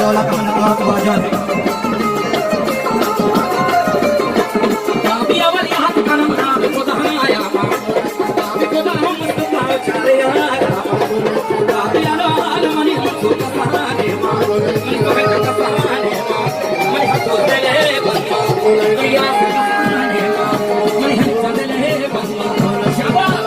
वाला का मन हाथ बाजा है अभी अवल यहाँ का नाम नाम को दहनाया अभी को दहन मुस्तफा चारे आया अभी अलाल मनी को दहनाने मनी को दहनाने मनी को दहले बंदा या मनी को दहले बंदा शाबाश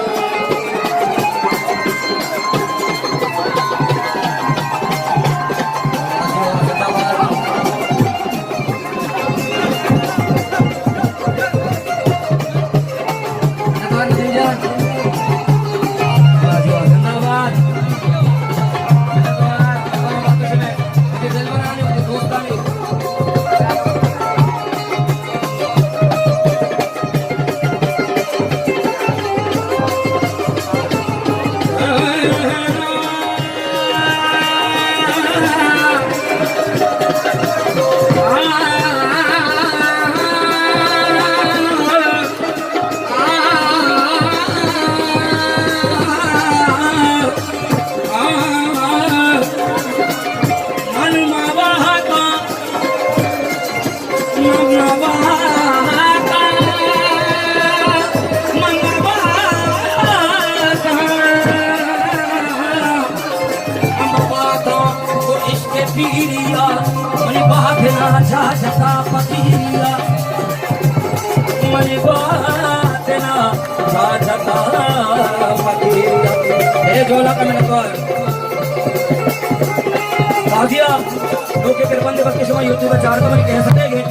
बंदे बच्चे समय यूट्यूब चार तो मैं कह सकेंगे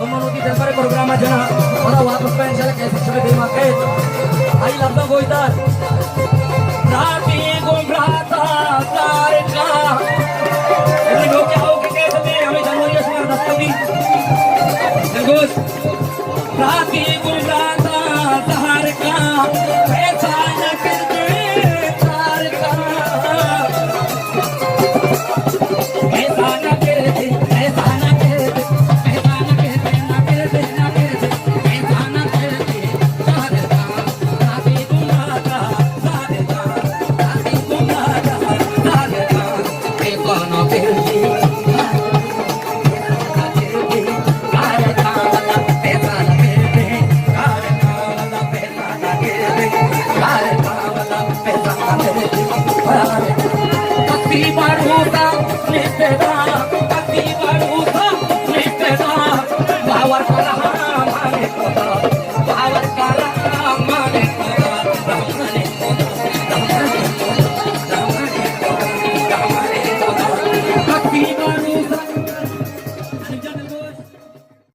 उन्होंने की दरबार प्रोग्राम जना और वापस पे इंशाल्लाह कैसे छुड़े दे माके आई लब्बा गोइता राती गुमराता तार का ये लोग क्या हो के कैसे दे हमें जनवरी से दस्तगी जंगोस राती गुमराता तार का ऐसा न कर दे तार का ऐसा न Power